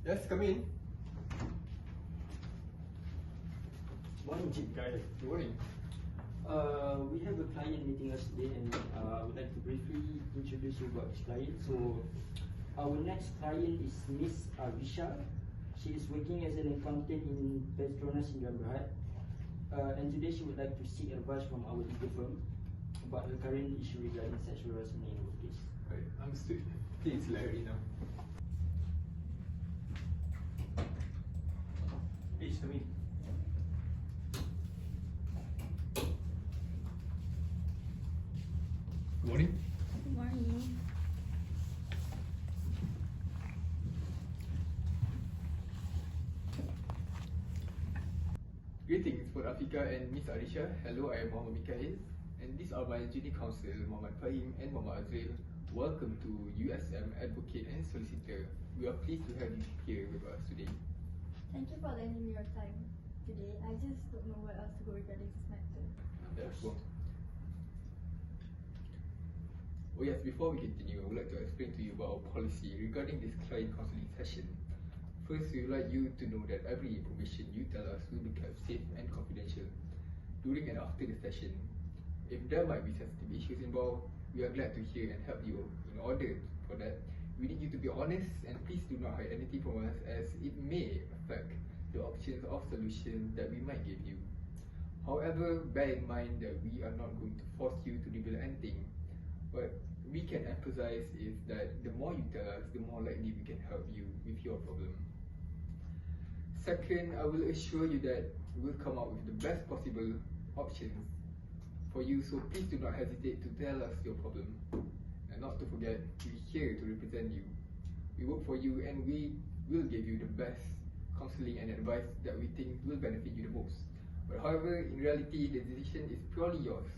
Yes, come in. Morning, Chief Guy. Good morning. We have a client meeting us today, and I would like to briefly introduce you about this client. So, our next client is Miss Arisha. She is working as an accountant in Petronas in Berhad. And today she would like to seek advice from our legal firm about her current issue regarding sexual harassment in the workplace. Right, understood. Please let her in now. Please come in. Good morning. Good morning. Greetings for Afika and Miss Arisha. Hello, I am Muhammad Mikhail. And these are my junior counsel, Muhammad Fahim and Muhammad Azril. Welcome to USM Advocate and Solicitor. We are pleased to have you here with us today. Thank you for lending me your time today. I just don't know where else to go regarding this matter. Let's go. Oh yes, before we continue, I would like to explain to you about our policy regarding this client counseling session. First, we would like you to know that every information you tell us will be kept safe and confidential. During and after the session, if there might be sensitive issues involved, we are glad to hear and help you. In order for that, we need you to be honest and please do not hide anything from us, as it may affect the options of solutions that we might give you. However, bear in mind that we are not going to force you to reveal anything. What we can emphasize is that the more you tell us, the more likely we can help you with your problem. Second, I will assure you that we'll come up with the best possible options for you, so please do not hesitate to tell us your problem. And not to forget, we're here to represent you. We work for you and we will give you the best counseling and advice that we think will benefit you the most. But however, in reality, the decision is purely yours.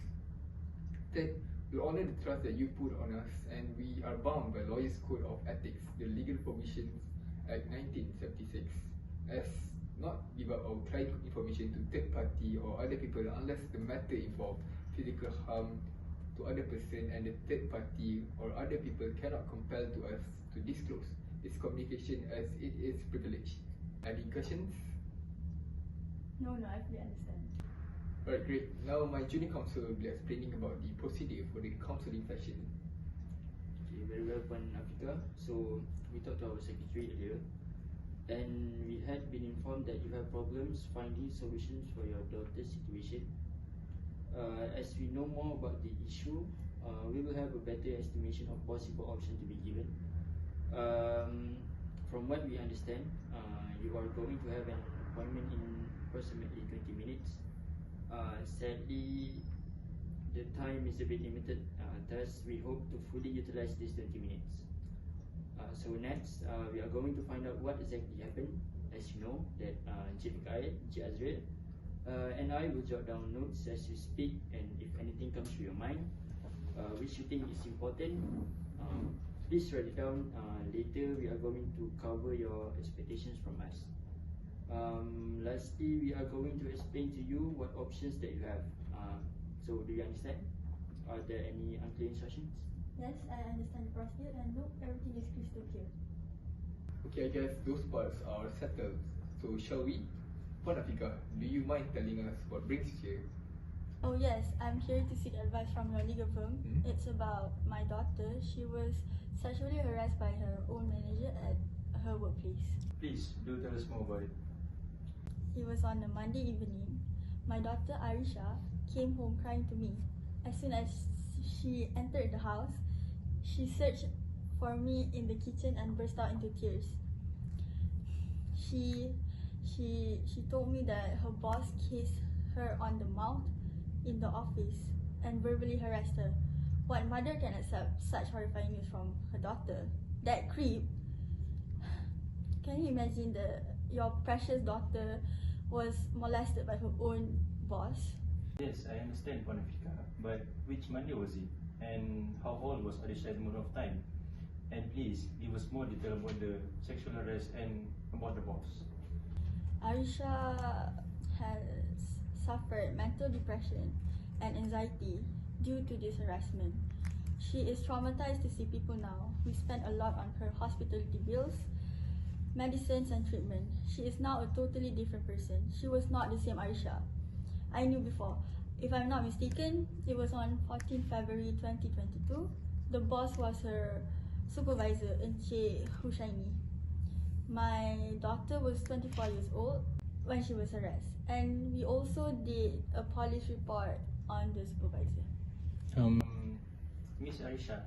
Third, we honor the trust that you put on us, and we are bound by Lawyers' Code of Ethics, the Legal Provisions Act 1976, as not give up our client information to third party or other people unless the matter involves physical harm to other person and the third party or other people cannot compel to us to disclose this communication as it is privileged. Any questions? No, I fully understand. Alright, great. Now my junior counsel will be explaining about the procedure for the counselling session. Okay, very well, Puan Afika. So, we talked to our secretary earlier, and we had been informed that you have problems finding solutions for your daughter's situation. As we know more about the issue, we will have a better estimation of possible options to be given. From what we understand, you are going to have an appointment in approximately 20 minutes. Sadly, the time is a bit limited, thus we hope to fully utilize these 20 minutes. So next, we are going to find out what exactly happened. As you know, that Chief Guy, Encik Azril, and I will jot down notes as you speak, and if anything comes to your mind, which you think is important, please write it down. Later, we are going to cover your expectations from us. Lastly, we are going to explain to you what options that you have. So, do you understand? Are there any unclear instructions? Yes, I understand the procedure and nope, everything is crystal clear. Okay, I guess those parts are settled. So shall we? Puan Afika, do you mind telling us what brings you here? Oh yes, I'm here to seek advice from your legal firm. It's about my daughter. She was sexually harassed by her own manager at her workplace. Please, do tell us more about it. It was on a Monday evening. My daughter Arisha came home crying to me. As soon as she entered the house, she searched for me in the kitchen and burst out into tears. She told me that her boss kissed her on the mouth in the office and verbally harassed her. What mother can accept such horrifying news from her daughter? That creep. Can you imagine your precious daughter was molested by her own boss? Yes, I understand, Puan Afika, but which Monday was it? And how old was Arisha at the moment of time? And please, give us more detail about the sexual harassment and about the boss. Arisha has suffered mental depression and anxiety due to this harassment. She is traumatized to see people now. We spent a lot on her hospitality bills. medicines and treatment. She is now a totally different person. She was not the same Aisha I knew before. If I'm not mistaken, it was on 14 February 2022. The boss was her supervisor, Encik Hushaini. My daughter was 24 years old when she was arrested, and we also did a police report on the supervisor. Miss Aisha,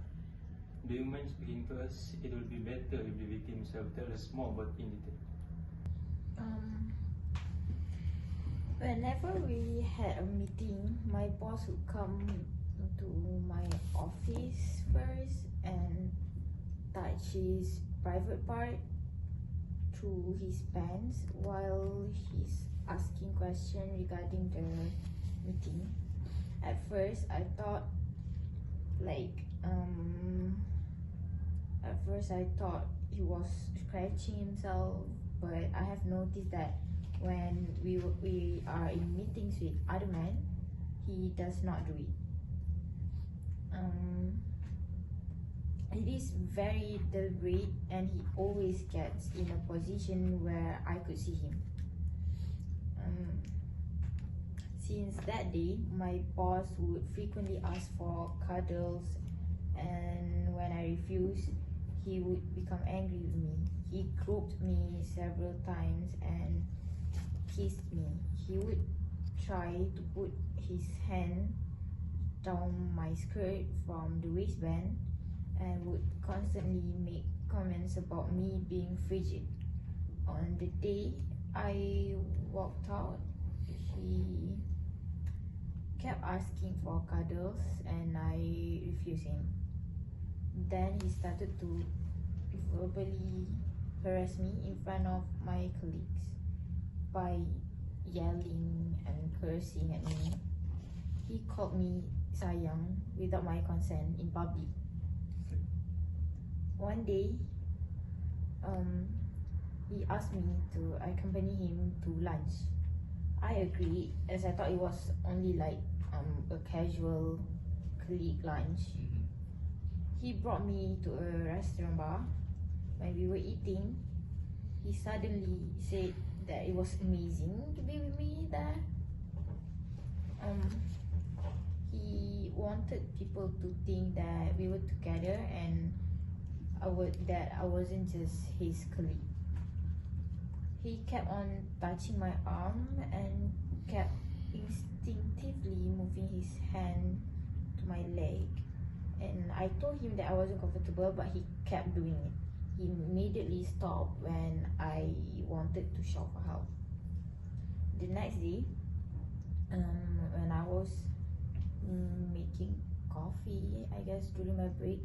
do you mind speaking to us? It will be better if the victim himself tell us more about in detail. Whenever we had a meeting, my boss would come to my office first and touch his private part through his pants while he's asking questions regarding the meeting. At first, I thought he was scratching himself, but I have noticed that when we are in meetings with other men, he does not do it. It is very deliberate, and he always gets in a position where I could see him. Since that day, my boss would frequently ask for cuddles, and when I refused, he would become angry with me. He groped me several times and kissed me. He would try to put his hand down my skirt from the waistband and would constantly make comments about me being frigid. On the day I walked out, he kept asking for cuddles and I refused him. Then he started to verbally harass me in front of my colleagues by yelling and cursing at me. He called me sayang without my consent in public. One day, he asked me to accompany him to lunch. I agreed, as I thought it was only like a casual colleague lunch. He brought me to a restaurant bar. When we were eating, he suddenly said that it was amazing to be with me there. He wanted people to think that we were together and that I wasn't just his colleague. He kept on touching my arm and kept instinctively moving his hand to my leg. And I told him that I wasn't comfortable, but he kept doing it. He immediately stopped when I wanted to shout for help. The next day, when I was making coffee, I guess during my break,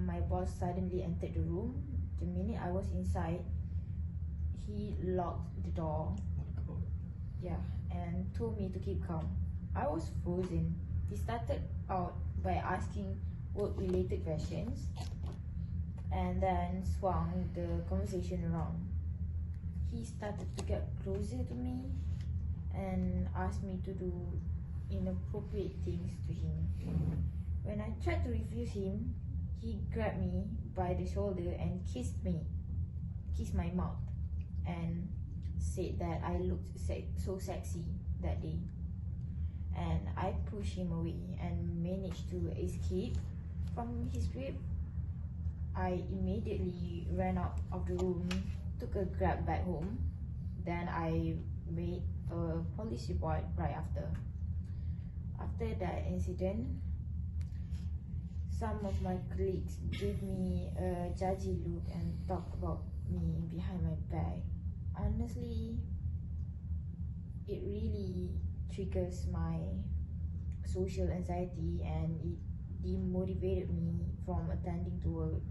my boss suddenly entered the room. The minute I was inside, he locked the door. Yeah, and told me to keep calm. I was frozen. He started out by asking work-related questions and then swung the conversation around. He started to get closer to me and asked me to do inappropriate things to him. When I tried to refuse him, he grabbed me by the shoulder and kissed my mouth, and said that I looked so sexy that day. And I pushed him away and managed to escape from his grip. I immediately ran out of the room, took a grab back home. Then I made a police report right after. After that incident, some of my colleagues gave me a judgy look and talked about me behind my back. Honestly, it really triggers my social anxiety and it demotivated me from attending to work.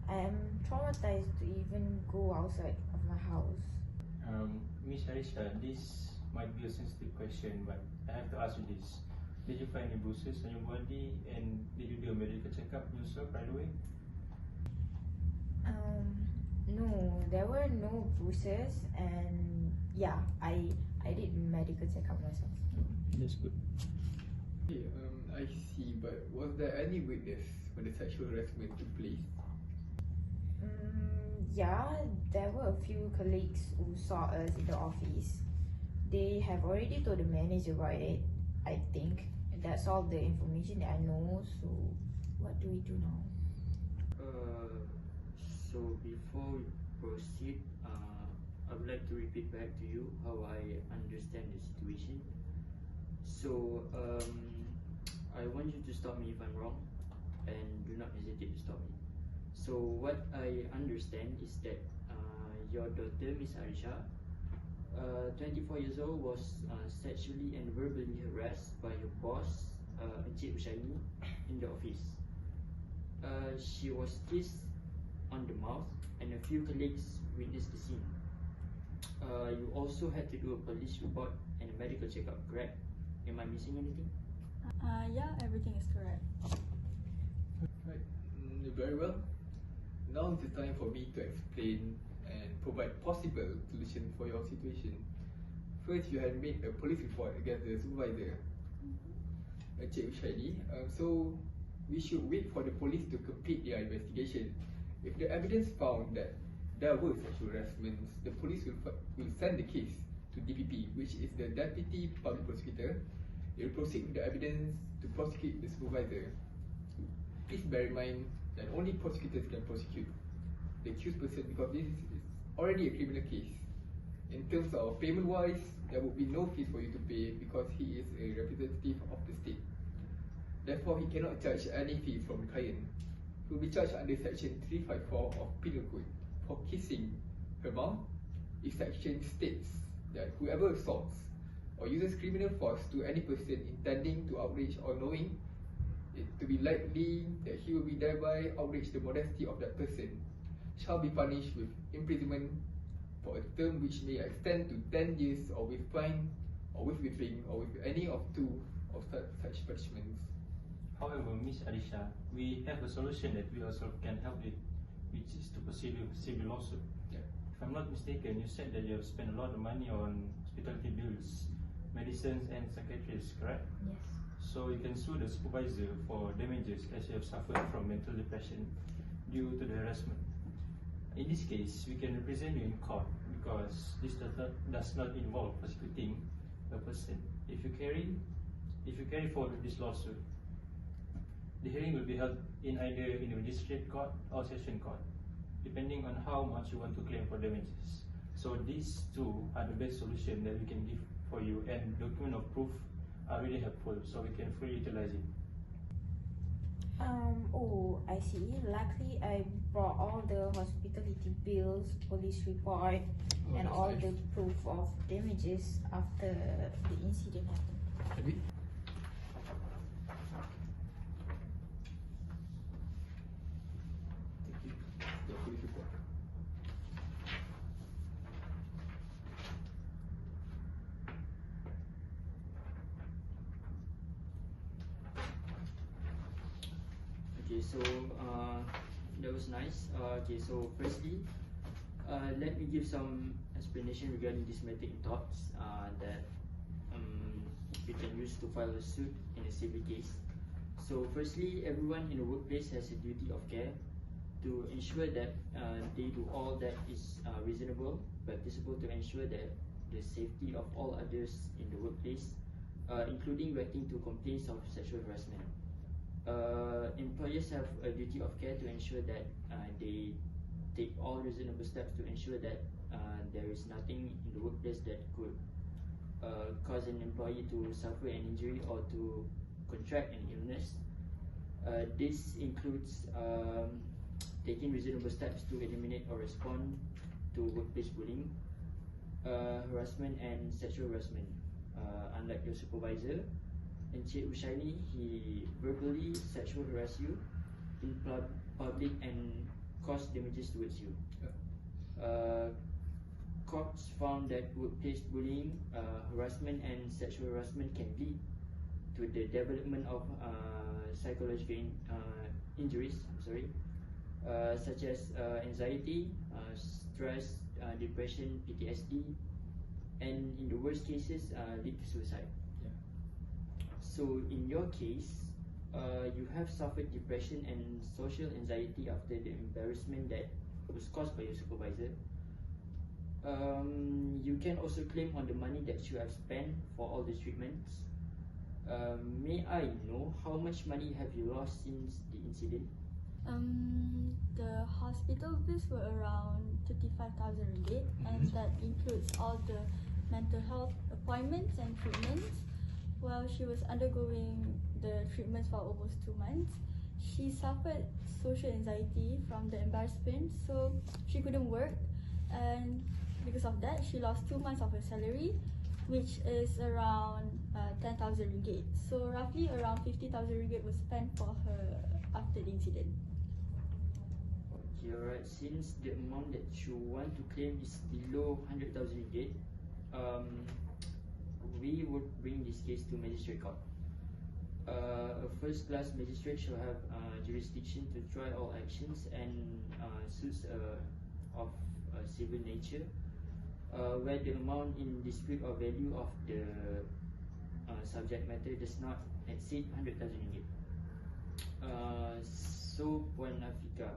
I am traumatized to even go outside of my house. Miss Aisha, this might be a sensitive question, but I have to ask you this. Did you find any bruises on your body, and did you do a medical checkup yourself right away? No, there were no bruises, and yeah, I did medical checkup myself. That's good. Okay, I see, but was there any witness when the sexual harassment took place? Yeah, there were a few colleagues who saw us in the office. They have already told the manager about it, I think. That's all the information that I know. So, what do we do now? So before we proceed, I would like to repeat back to you how I understand the situation. So I want you to stop me if I'm wrong, and do not hesitate to stop me. So what I understand is that your daughter, Miss Arisha, 24 years old, was sexually and verbally harassed by her boss, Encik Ushaini, in the office. She was kissed on the mouth, and a few colleagues witnessed the scene. You also had to do a police report and a medical checkup, correct? Am I missing anything? Yeah, everything is correct. Right. Very well. Now is the time for me to explain and provide possible solution for your situation. First, you had made a police report against the supervisor, Encik Ushaini. So we should wait for the police to complete their investigation. If the evidence found that there were sexual harassments, the police will send the case to DPP, which is the Deputy Public Prosecutor. They will proceed with the evidence to prosecute the supervisor. Please bear in mind that only prosecutors can prosecute the accused person because this is already a criminal case. In terms of payment-wise, there would be no fees for you to pay because he is a representative of the state. Therefore, he cannot charge any fee from the client. He will be charged under Section 354 of Penal Code for kissing her mouth. If section states that whoever assaults or uses criminal force to any person intending to outrage or knowing it to be likely that he will be thereby outrage the modesty of that person, shall be punished with imprisonment for a term which may extend to 10 years, or with fine, or with whipping, or with any of two of such punishments. However, Miss Arisha, we have a solution that we also can help with, which is to pursue civil lawsuit. Yeah. If I'm not mistaken, you said that you have spent a lot of money on hospitality bills, medicines and psychiatrists, correct? Yes. So you can sue the supervisor for damages as you have suffered from mental depression due to the harassment. In this case, we can represent you in court because this does not involve prosecuting a person. If you carry forward with this lawsuit, the hearing will be held in either in a magistrate court or session court, depending on how much you want to claim for damages. So these two are the best solution that we can give for you, and document of proof are really helpful, so we can fully utilize it. Oh, I see. Luckily, I brought all the hospitality bills, police report, and that's all nice. the proof of damages after the incident happened. Can we? Thank you. Your police report. Okay, so that was nice. Okay, so firstly, let me give some explanation regarding this matter in thoughts that we can use to file a suit in a civil case. So firstly, everyone in the workplace has a duty of care to ensure that they do all that is reasonable, practicable to ensure that the safety of all others in the workplace, including reacting to complaints of sexual harassment. Employers have a duty of care to ensure that they take all reasonable steps to ensure that there is nothing in the workplace that could cause an employee to suffer an injury or to contract an illness. This includes taking reasonable steps to eliminate or respond to workplace bullying, harassment and sexual harassment. Unlike your supervisor, Encik Ushaini, he verbally sexual harassed you in public and caused damages towards you. Courts found that workplace bullying, harassment and sexual harassment can lead to the development of psychological injuries, such as anxiety, stress, depression, PTSD, and in the worst cases lead to suicide. So in your case, you have suffered depression and social anxiety after the embarrassment that was caused by your supervisor. You can also claim on the money that you have spent for all the treatments. May I know how much money have you lost since the incident? The hospital bills were around 35,000 ringgit, and that includes all the mental health appointments and treatments. While she was undergoing the treatments for almost 2 months, she suffered social anxiety from the embarrassment, so she couldn't work, and because of that, she lost 2 months of her salary, which is around 10,000 ringgit. So roughly around 50,000 ringgit was spent for her after the incident. Okay, alright. Since the amount that you want to claim is below 100,000 ringgit, we would bring this case to magistrate court. A first-class magistrate shall have jurisdiction to try all actions and suits of civil nature, where the amount in dispute or value of the subject matter does not exceed 100,000 ringgit. So, Puan Afika,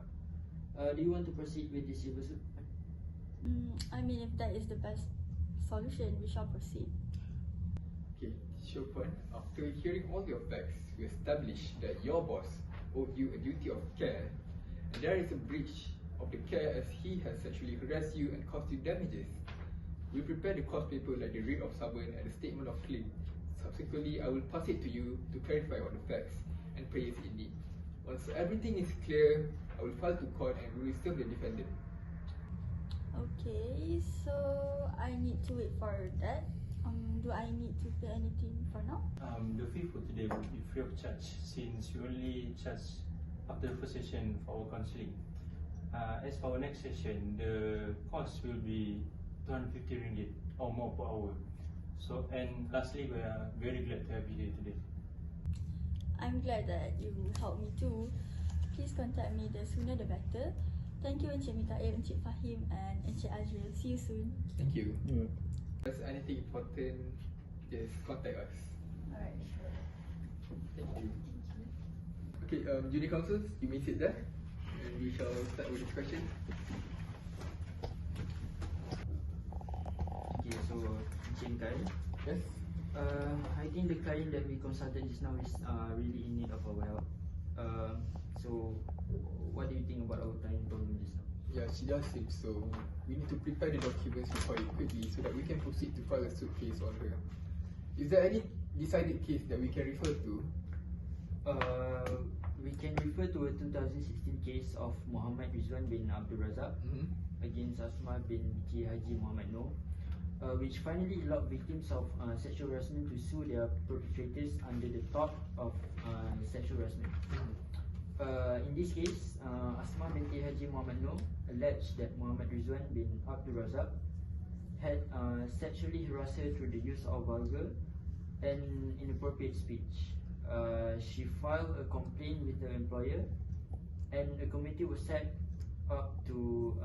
do you want to proceed with the civil suit? I mean, if that is the best solution, we shall proceed. Okay, Chopin, after hearing all your facts, we established that your boss owed you a duty of care, and there is a breach of the care as he has sexually harassed you and caused you damages. We prepared the court paper like the writ of summons and the statement of claim. Subsequently, I will pass it to you to clarify all the facts and praise in need. Once everything is clear, I will file to court and we will serve the defendant. Okay, so I need to wait for that. Do I need to pay anything for now? The fee for today will be free of charge since you only charge after the first session for our counselling. As for our next session, the cost will be 250 ringgit or more per hour. So, and lastly, we are very glad to have you here today. I'm glad that you helped me too. Please contact me the sooner the better. Thank you Encik Mitaib, Encik Fahim and Encik Azril. See you soon. Thank you. If there's anything important, just contact us. Alright, sure. Thank you. Okay, junior counsels, you may sit there and we shall start with this question. Okay, so Encik Kai, Yes? I think the client that we consulted just now is really in need of our help. So, what do you think about our client problem just now? Yeah, she does seem so. We need to prepare the documents before it quickly so that we can proceed to file a suit case on her. Is there any decided case that we can refer to? We can refer to a 2016 case of Muhammad Rizwan bin Abdul Razak against Asma bin Ki Haji Muhammad Noor, which finally allowed victims of sexual harassment to sue their perpetrators under the thought of sexual harassment. In this case, Asma binti Haji Muhammad Noor alleged that Muhammad Rizwan bin Abdul Razak had sexually harassed her through the use of vulgar and inappropriate speech. She filed a complaint with her employer, and a committee was set up to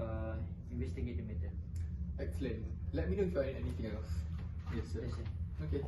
investigate the matter. Excellent. Let me know if you need anything else. Yes, sir. Yes, sir. Okay.